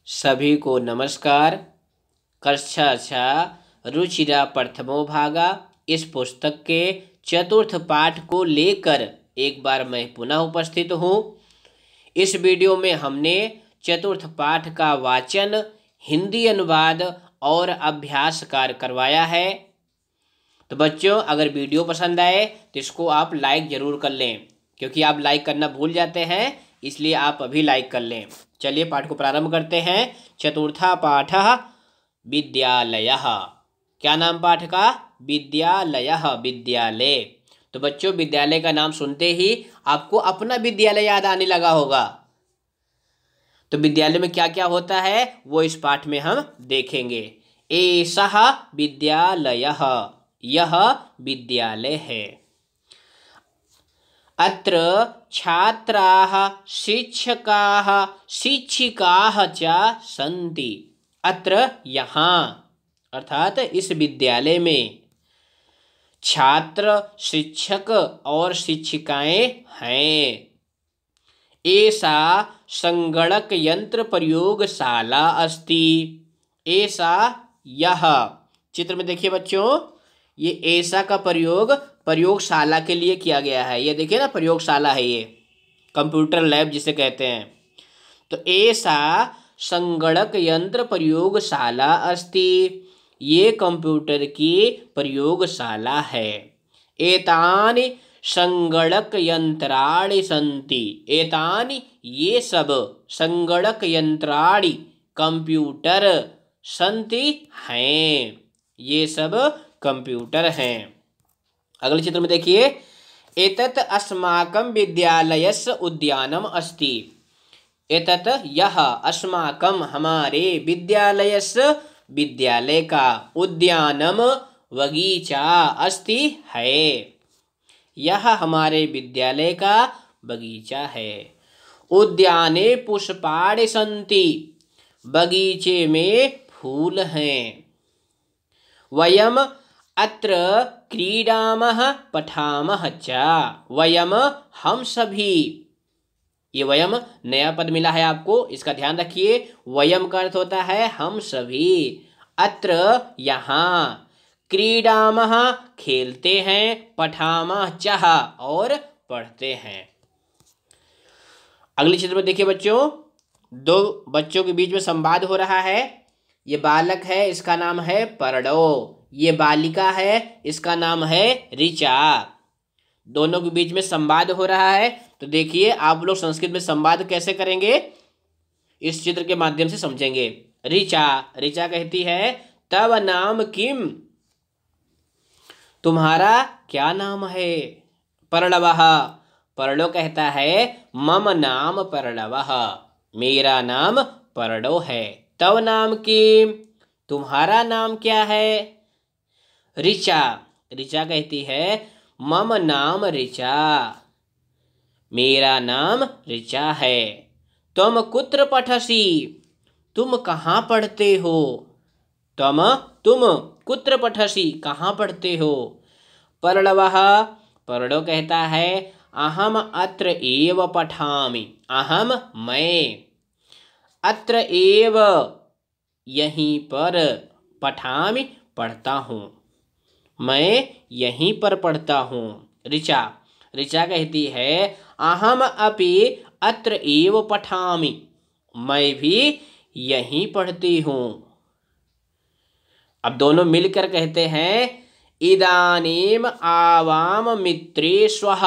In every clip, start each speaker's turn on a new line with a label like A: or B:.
A: सभी को नमस्कार। कक्षा छा रुचिरा प्रथमो भागा इस पुस्तक के चतुर्थ पाठ को लेकर एक बार मैं पुनः उपस्थित हूँ। इस वीडियो में हमने चतुर्थ पाठ का वाचन, हिंदी अनुवाद और अभ्यास कार्य करवाया है। तो बच्चों, अगर वीडियो पसंद आए तो इसको आप लाइक ज़रूर कर लें, क्योंकि आप लाइक करना भूल जाते हैं, इसलिए आप अभी लाइक कर लें। चलिए पाठ को प्रारंभ करते हैं। चतुर्था पाठ विद्यालयः। क्या नाम पाठ का? विद्यालयः, विद्यालय। तो बच्चों, विद्यालय का नाम सुनते ही आपको अपना विद्यालय याद आने लगा होगा। तो विद्यालय में क्या क्या होता है वो इस पाठ में हम देखेंगे। एषः विद्यालयः, यह विद्यालय है। अत्र छात्राः शिक्षकाः शिक्षिकाः च सन्ति। अत्र यहाँ अर्थात इस विद्यालय में छात्र, शिक्षक और शिक्षिकाएं हैं। एषा संगणक यंत्र प्रयोगशाला अस्ति। एषा, यह। चित्र में देखिए बच्चों, ये ऐसा का प्रयोग प्रयोगशाला के लिए किया गया है। ये देखिए ना, प्रयोगशाला है, ये कंप्यूटर लैब जिसे कहते हैं। तो ऐसा संगणक यंत्र प्रयोगशाला अस्ति, ये कंप्यूटर की प्रयोगशाला है। एतानि संगणक यंत्राणि सन्ति। एतानि, ये सब, संगणक यंत्राणि, कंप्यूटर, सन्ति, हैं, ये सब कंप्यूटर हैं। अगले चित्र में देखिए, एतत् अस्माकं विद्यालयस्य उद्यानम अस्ति। एतत्, यह, अस्माकं, हमारे, विद्यालयस्य, विद्यालय का, उद्यानम, बगीचा, अस्ति, है, यह हमारे विद्यालय का बगीचा है। उद्याने पुष्पाणि सन्ति, बगीचे में फूल हैं। वयम अत्र क्रीडामः पठामः च। वयम, हम सभी। ये वयम नया पद मिला है आपको, इसका ध्यान रखिए। वयम का अर्थ होता है हम सभी। अत्र, यहाँ। क्रीडामः, खेलते हैं। पठामः च, और पढ़ते हैं। अगले चित्र में देखिए बच्चों, दो बच्चों के बीच में संवाद हो रहा है। ये बालक है, इसका नाम है परडो। ये बालिका है, इसका नाम है ऋचा। दोनों के बीच में संवाद हो रहा है। तो देखिए, आप लोग संस्कृत में संवाद कैसे करेंगे इस चित्र के माध्यम से समझेंगे। ऋचा कहती है, तव नाम किम, तुम्हारा क्या नाम है? परडवः, परडो कहता है, मम नाम परडवः, मेरा नाम परडो है। तव नाम किम, तुम्हारा नाम क्या है? ऋचा कहती है, मम नाम ऋचा, मेरा नाम ऋचा है। तुम कुत्र पठसि, तुम कहाँ पढ़ते हो? तुम कुत्र पठसि, कहाँ पढ़ते हो? परडवः, परडो कहता है, अहम अत्र एव पठामि, अहम, मैं, अत्र एव, यहीं पर, पठामि, पढ़ता हूँ, मैं यहीं पर पढ़ता हूँ। ऋचा कहती है, अहम अपि अत्र एव पठामि, मैं भी यहीं पढ़ती हूँ। अब दोनों मिलकर कहते हैं, इदानीम आवाम मित्रे स्वः।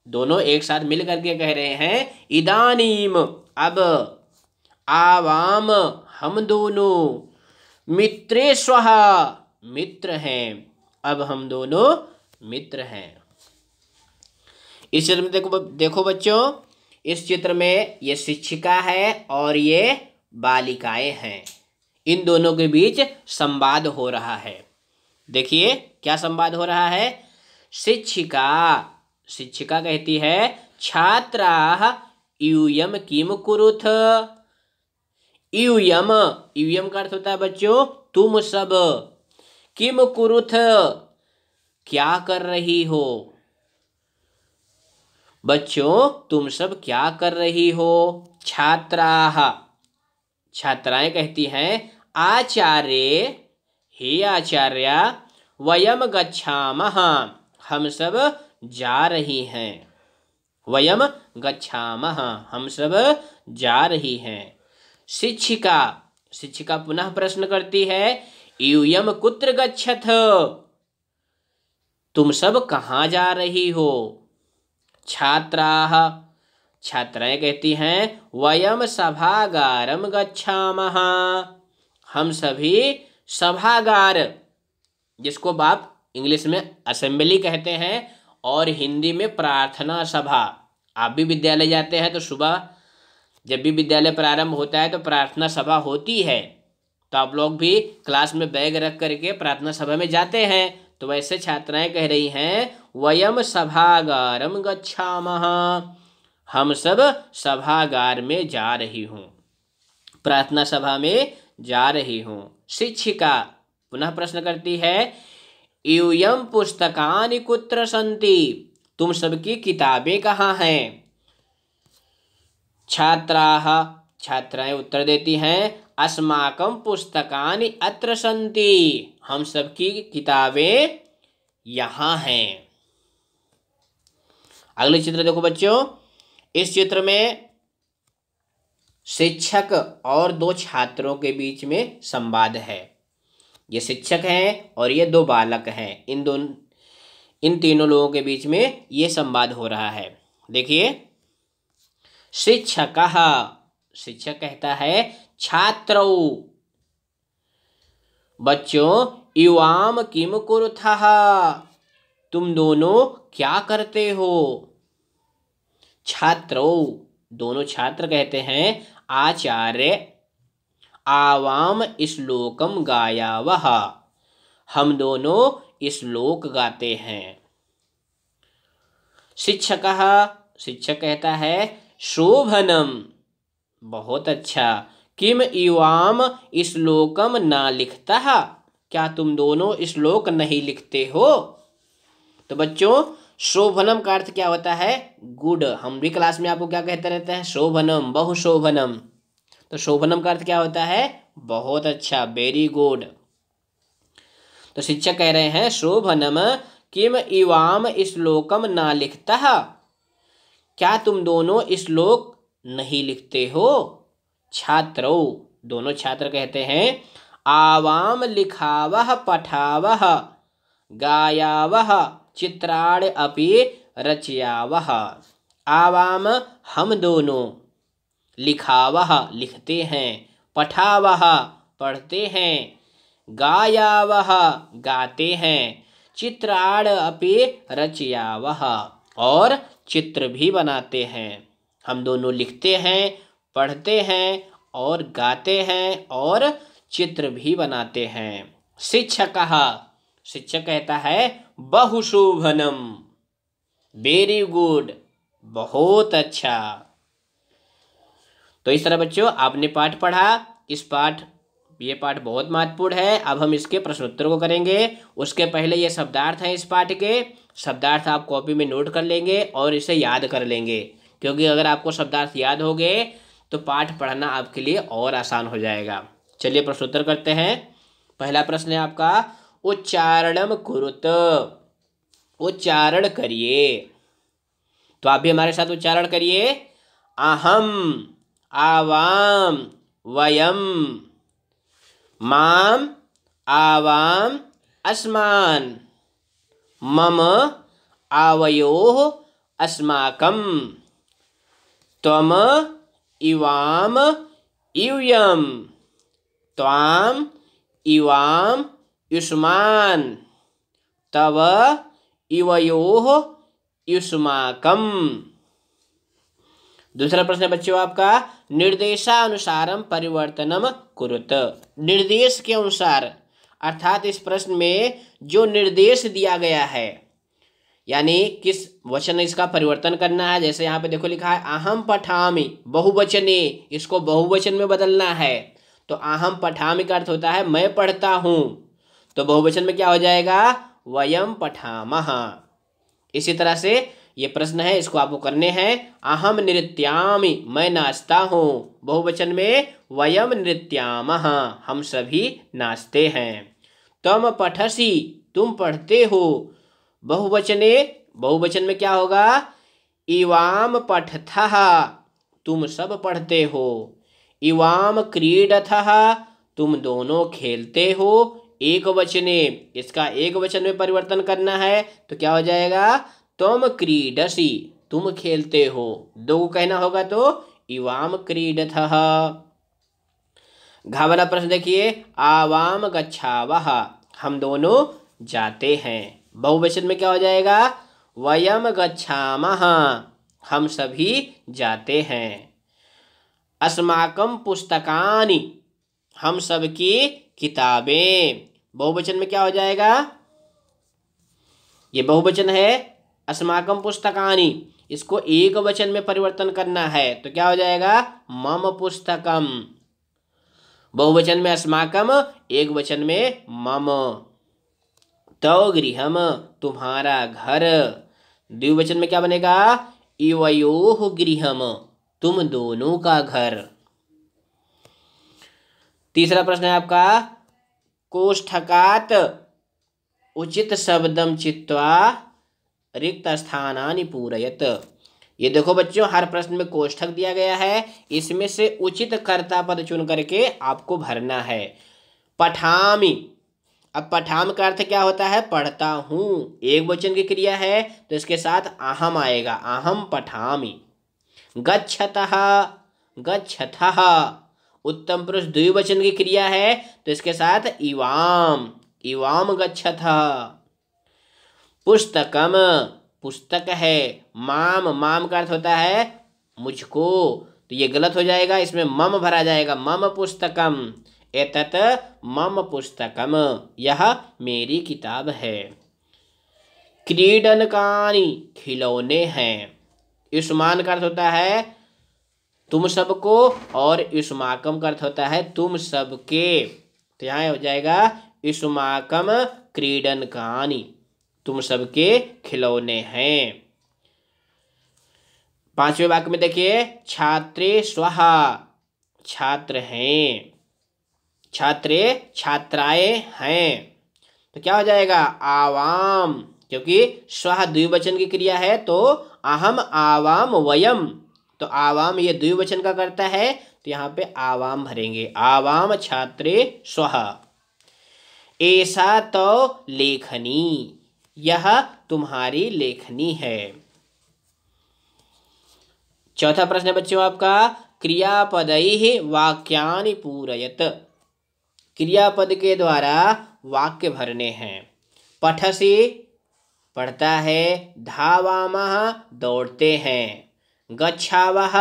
A: दोनों एक साथ मिल करके कह रहे हैं, इदानीम, अब, आवाम, हम दोनों, मित्रे स्वः, मित्र हैं, अब हम दोनों मित्र हैं। इस चित्र में देखो बच्चों, इस चित्र में ये शिक्षिका है और ये बालिकाएं हैं। इन दोनों के बीच संवाद हो रहा है। देखिए क्या संवाद हो रहा है। शिक्षिका कहती है, छात्राः यूयं किम कुरुथ। यूयं का अर्थ होता है बच्चों, तुम सब। किम कुरुथ, क्या कर रही हो? बच्चों, तुम सब क्या कर रही हो? छात्राः, छात्राएं कहती हैं आचार्य, हे आचार्य, वयम गच्छामः, हम सब जा रही हैं। वयम गच्छामः, हम सब जा रही हैं। शिक्षिका, शिक्षिका पुनः प्रश्न करती है यूयम कुत्र गच्छथ, तुम सब कहाँ जा रही हो। छात्राः, छात्राएं कहती हैं वयम सभागारम गच्छामः, हम सभी सभागार, जिसको आप इंग्लिश में असेंबली कहते हैं और हिंदी में प्रार्थना सभा। आप भी विद्यालय जाते हैं तो सुबह जब भी विद्यालय प्रारंभ होता है तो प्रार्थना सभा होती है, तो आप लोग भी क्लास में बैग रख करके प्रार्थना सभा में जाते हैं। तो वैसे छात्राएं कह रही हैं वयम सभागारम गच्छामः, हम सब सभागार में जा रही हूँ, प्रार्थना सभा में जा रही हूँ। शिक्षिका पुनः प्रश्न करती है यूयम पुस्तकानि कुत्र सन्ति, तुम सबकी किताबें कहाँ हैं। छात्राः, छात्राएं उत्तर देती हैं अस्माकं पुस्तकानि अत्र सन्ति, हम सबकी किताबें यहाँ हैं। अगले चित्र देखो बच्चों, इस चित्र में शिक्षक और दो छात्रों के बीच में संवाद है। ये शिक्षक हैं और ये दो बालक हैं, इन तीनों लोगों के बीच में ये संवाद हो रहा है। देखिए, शिक्षकः, शिक्षक कहता है छात्रौ, बच्चों युवाम किम कुरुथः, तुम दोनों क्या करते हो। छात्रौ, दोनों छात्र कहते हैं आचार्य आवाम श्लोकम गायावः, हम दोनों श्लोक गाते हैं। शिक्षकः, शिक्षक कहता है शोभनम, बहुत अच्छा, किम युवाम श्लोकम ना लिखतः, क्या तुम दोनों श्लोक नहीं लिखते हो। तो बच्चों शोभनम का अर्थ क्या होता है, गुड। हम भी क्लास में आपको क्या कहते रहते हैं, शोभनम, बहुशोभनम। तो शोभनम का अर्थ क्या होता है, बहुत अच्छा, वेरी गुड। तो शिक्षक कह रहे हैं शोभनम किम इवाम श्लोकम ना लिखतः, क्या तुम दोनों श्लोक नहीं लिखते हो। छात्रो, दोनों छात्र कहते हैं आवाम लिखावह पठावह गायावह चित्राण अपि रचयावह। आवाम हम दोनों, लिखावह लिखते हैं, पठावह पढ़ते हैं, गायावह गाते हैं, चित्राण अपि रचयावह और चित्र भी बनाते हैं। हम दोनों लिखते हैं, पढ़ते हैं और गाते हैं और चित्र भी बनाते हैं। शिक्षकः, शिक्षक कहता है बहुशोभनम, वेरी गुड, बहुत अच्छा। तो इस तरह बच्चों आपने पाठ पढ़ा। ये पाठ बहुत महत्वपूर्ण है। अब हम इसके प्रश्नोत्तर को करेंगे। उसके पहले ये शब्दार्थ है, इस पाठ के शब्दार्थ आप कॉपी में नोट कर लेंगे और इसे याद कर लेंगे, क्योंकि अगर आपको शब्दार्थ याद हो गए तो पाठ पढ़ना आपके लिए और आसान हो जाएगा। चलिए प्रश्नोत्तर करते हैं। पहला प्रश्न है आपका उच्चारणम कुरुत, उच्चारण करिए। तो आप भी हमारे साथ उच्चारण करिए। अहम, आवाम, वयम, माम, आवाम, अस्मान, मम, आवयोः, अस्माकं, त्वम, इवाम, यूयम, त्वाम, इवाम, युष्मान्, तव, इवयोः, युष्माकं। दूसरा प्रश्न बच्चों आपका निर्देशानुसारम परिवर्तनम कुरुत। निर्देश के अनुसार, अर्थात इस प्रश्न में जो निर्देश दिया गया है, यानी किस वचन इसका परिवर्तन करना है। जैसे यहाँ पे देखो लिखा है अहम पठामि, बहुवचने, इसको बहुवचन में बदलना है। तो अहम पठामि का अर्थ होता है मैं पढ़ता हूँ, तो बहुवचन में क्या हो जाएगा, वयम पठामः। इसी तरह से ये प्रश्न है, इसको आपको करने हैं। अहम नृत्यामि, मैं नाचता हूँ। बहुवचन में वयम नृत्यामः, हम सभी नाचते हैं। तम पठसि, तुम पढ़ते हो। बहुवचन में क्या होगा? इवाम पठथः, तुम सब पढ़ते हो। इवाम क्रीडथः, तुम दोनों खेलते हो। एक वचने, इसका एक वचन में परिवर्तन करना है तो क्या हो जाएगा? तुम क्रीडसि, तुम खेलते हो। दो को कहना होगा तो इवाम क्रीडथः। घ वाला प्रश्न देखिए, आवाम गच्छावः, हम दोनों जाते हैं। बहुवचन में क्या हो जाएगा? वयम गच्छामः, हम सभी जाते हैं। अस्माकं पुस्तकानि, हम सबकी किताबें। बहुवचन में क्या हो जाएगा? ये बहुवचन है अस्माकं पुस्तकानि, इसको एक वचन में परिवर्तन करना है तो क्या हो जाएगा? मम पुस्तकम। बहुवचन में अस्माकम, एक वचन में मम। तव गृहम, तुम्हारा घर। द्विवचन में क्या बनेगा? इवयोः गृहम, तुम दोनों का घर। तीसरा प्रश्न है आपका, कोष्ठकात उचित शब्दम चित्वा रिक्त स्थानानि पूरयत। ये देखो बच्चों, हर प्रश्न में कोष्ठक दिया गया है, इसमें से उचित कर्ता पद चुन करके आपको भरना है। पठामि, अब पठाम का अर्थ क्या होता है? पढ़ता हूँ। एक वचन की क्रिया है तो इसके साथ अहम आएगा, अहम पठामि। गच्छतः, गच्छथः, उत्तम पुरुष द्विवचन की क्रिया है तो इसके साथ इवाम, इवाम गच्छतः। पुस्तकम, पुस्तक है। माम, माम का अर्थ होता है मुझको, तो ये गलत हो जाएगा, इसमें मम भरा जाएगा। मम पुस्तकम, एतत् मम पुस्तकम, यह मेरी किताब है। क्रीडनकानि, खिलौने हैं। युष्मान का अर्थ होता है तुम सबको, और युष्माकम का अर्थ होता है तुम सबके, तो यहाँ हो जाएगा युष्माकम क्रीडनकानि, तुम सबके खिलौने हैं। पांचवें वाक्य में देखिए, छात्रे स्वः, छात्र हैं। छात्रे, छात्राएं हैं, तो क्या हो जाएगा? आवाम, क्योंकि स्वः द्विवचन की क्रिया है तो अहम आवाम वयम, तो आवाम ये द्विवचन का करता है तो यहाँ पे आवाम भरेंगे। आवाम छात्रे स्वः। ऐसा तो लेखनी, यह तुम्हारी लेखनी है। चौथा प्रश्न है बच्चों आपका, क्रियापदैः वाक्यानि पूरयत। क्रियापद के द्वारा वाक्य भरने हैं। पठसि, पढ़ता है। धावामः, दौड़ते हैं। गच्छावः,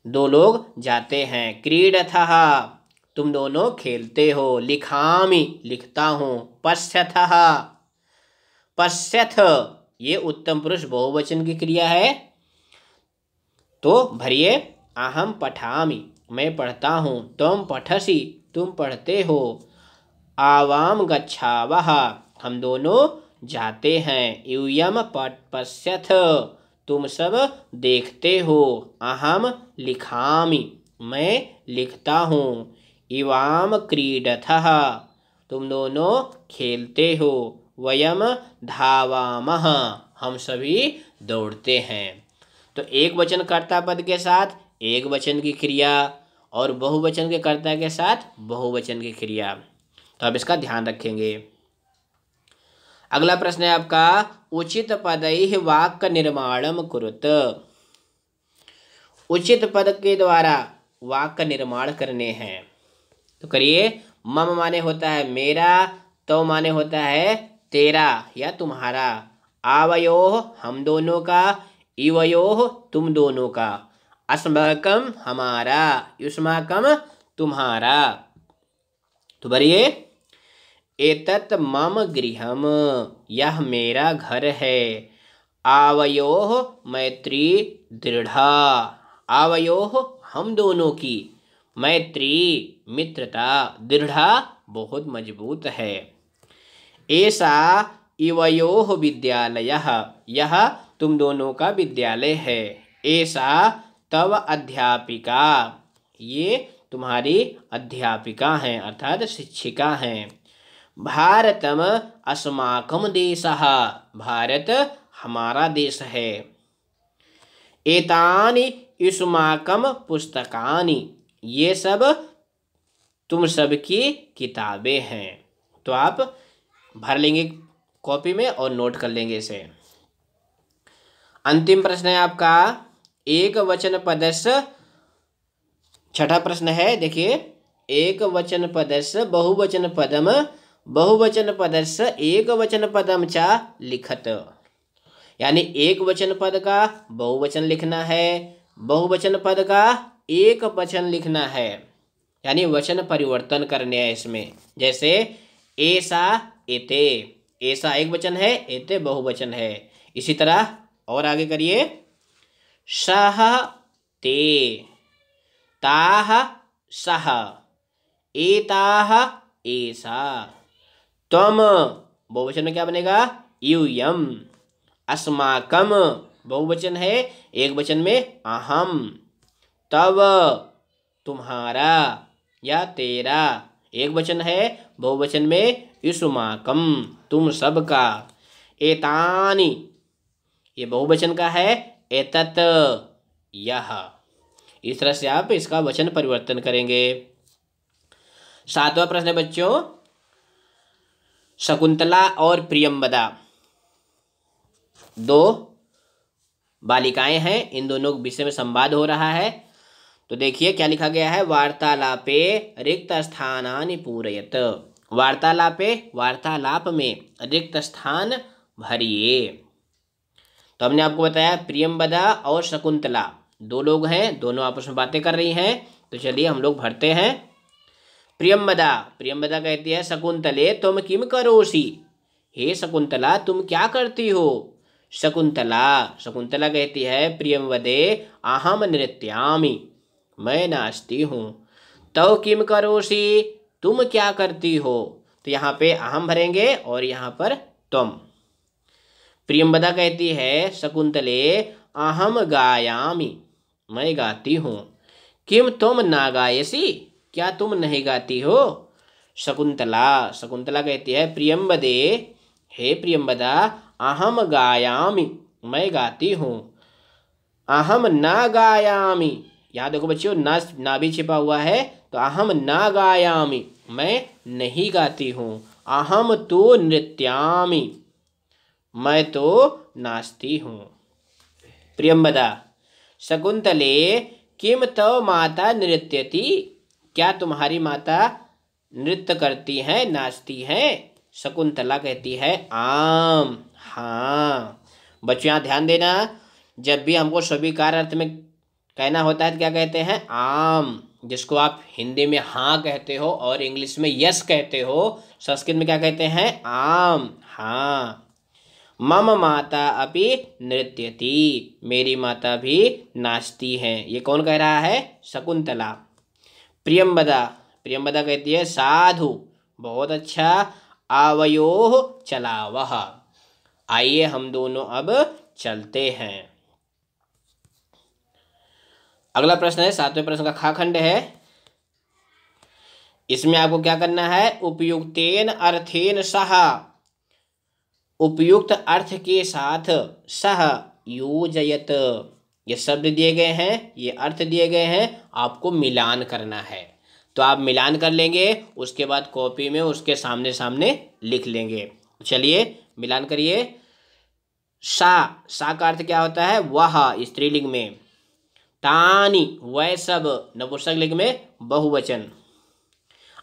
A: दो लोग जाते हैं। क्रीडथः, तुम दोनों खेलते हो। लिखामि, लिखता हूँ। पश्यथः, पश्यथ, ये उत्तम पुरुष बहुवचन की क्रिया है तो भरिए अहम पठामि, मैं पढ़ता हूँ। तुम पठसि, तुम पढ़ते हो। आवाम गच्छावः, हम दोनों जाते हैं। यूयम पश्यथ, तुम सब देखते हो। अहम लिखामि, मैं लिखता हूँ। इवाम क्रीडथः, तुम दोनों खेलते हो। वयम धावामः, हम सभी दौड़ते हैं। तो एक वचन कर्ता पद के साथ एक वचन की क्रिया और बहुवचन के कर्ता के साथ बहुवचन की क्रिया, तो अब इसका ध्यान रखेंगे। अगला प्रश्न है आपका, उचित पदैः वाक्य निर्माणम कुरुत। उचित पद के द्वारा वाक्य निर्माण करने हैं तो करिए। मम माने होता है मेरा, तो माने होता है तेरा या तुम्हारा। आवयोः, हम दोनों का। इवयोः, तुम दोनों का। अस्माकम, हमारा। युष्माकम, तुम्हारा। तो भरिए, एतत् मम गृहम, यह मेरा घर है। आवयोः मैत्री दृढ़ा, आवयोः हम दोनों की। मैत्री मित्रता, दृढ़ा बहुत मजबूत है। ऐसा इवयोः विद्यालयः, यह तुम दोनों का विद्यालय है। एषा तव अध्यापिका, ये तुम्हारी अध्यापिका हैं अर्थात शिक्षिका हैं। भारतम अस्माकं देशः, भारत हमारा देश है। एतानि युष्माकं पुस्तकानि, ये सब तुम सबकी किताबें हैं। तो आप भर लेंगे कॉपी में और नोट कर लेंगे इसे। अंतिम प्रश्न है आपका एक वचन पदस्य, छठा प्रश्न है देखिए, एक वचन पदस्य बहुवचन पदम, बहुवचन पदस्य एक वचन पदम चा लिखत, यानी एक वचन पद का बहुवचन लिखना है, बहुवचन पद का एक वचन लिखना है, यानी वचन परिवर्तन करने हैं इसमें। जैसे एसा एते, ऐसा एक वचन है, एते बहुवचन है। इसी तरह और आगे करिए, सह ते, ताह सह, एताह ऐसा। त्वम बहुवचन में क्या बनेगा, यूयम। अस्माकम बहुवचन है, एक वचन में अहम। तव तुम्हारा या तेरा, एक वचन है, बहुवचन में युष्माकम तुम सबका। एतानि ये बहुवचन का है, एतत यह। इस तरह से आप इसका वचन परिवर्तन करेंगे। सातवां प्रश्न है बच्चों, शकुंतला और प्रियंवदा दो बालिकाएं हैं, इन दोनों के विषय में संवाद हो रहा है। तो देखिए क्या लिखा गया है, वार्तालापे रिक्त स्थानानि पूरयत। वार्तालापे, वार्तालाप में रिक्त स्थान भरिए। तो हमने आपको बताया प्रियंवदा और शकुंतला दो लोग हैं, दोनों आपस में बातें कर रही हैं। तो चलिए हम लोग भरते हैं। प्रियंवदा, प्रियंवदा कहती है शकुंतले तुम किम करोसी, हे शकुंतला तुम क्या करती हो। शकुंतला, शकुंतला कहती है प्रियंवदे अहम नृत्यामि, मैं नाचती हूँ। तव किम करोसी, तुम क्या करती हो। तो यहाँ पे अहम भरेंगे और यहाँ पर तुम। प्रियंवदा कहती है शकुंतले अहम गायामि, मैं गाती हूँ। किम तुम ना गायसी, क्या तुम नहीं गाती हो। शकुंतला, शकुंतला कहती है प्रियंवदे, हे प्रियंवदा अहम गायामि, मैं गाती हूँ। अहम ना गायामि, यहाँ देखो बच्चों ना भी छिपा हुआ है, तो अहम ना गायामि, मैं नहीं गाती हूँ। अहम तो नृत्यामि, मैं तो नाचती हूँ। प्रियंवदा, शकुंतले किम तव माता नृत्यति, क्या तुम्हारी माता नृत्य करती हैं, नाचती हैं। शकुंतला कहती है आम, हाँ। बच्चों यहाँ ध्यान देना, जब भी हमको स्वीकार अर्थ में कहना होता है तो क्या कहते हैं, आम, जिसको आप हिंदी में हाँ कहते हो और इंग्लिश में यस कहते हो, संस्कृत में क्या कहते हैं, आम, हाँ। मम माता अपि नृत्यति, मेरी माता भी नाचती हैं। ये कौन कह रहा है, शकुंतला। प्रियंवदा, प्रियंवदा कहती है साधु, बहुत अच्छा। आवयोः चलावः, आइए हम दोनों अब चलते हैं। अगला प्रश्न है, सातवें प्रश्न का खा खंड है। इसमें आपको क्या करना है, उपयुक्तेन अर्थेन सह, उपयुक्त अर्थ के साथ सह योजयत, ये शब्द दिए गए हैं, ये अर्थ दिए गए हैं, आपको मिलान करना है। तो आप मिलान कर लेंगे, उसके बाद कॉपी में उसके सामने सामने लिख लेंगे। चलिए मिलान करिए। सा का अर्थ क्या होता है, वह स्त्रीलिंग में। तानि वह सब नपुंसक लिंग में बहुवचन।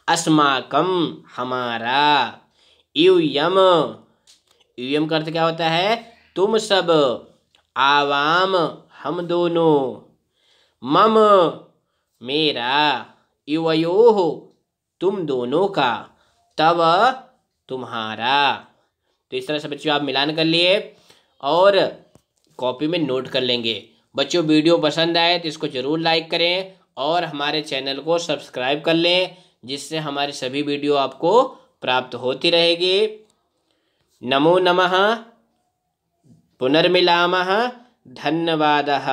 A: अस्माकम हमारा। यूयम, यूयम का अर्थ क्या होता है, तुम सब। आवाम हम दोनों। मम मेरा। युवयोः तुम दोनों का। तव तुम्हारा। तो इस तरह से बच्चों आप मिलान कर लिए और कॉपी में नोट कर लेंगे। बच्चों वीडियो पसंद आए तो इसको ज़रूर लाइक करें और हमारे चैनल को सब्सक्राइब कर लें, जिससे हमारी सभी वीडियो आपको प्राप्त होती रहेगी। नमो नमः। पुनर्मिलामः। धन्यवादः।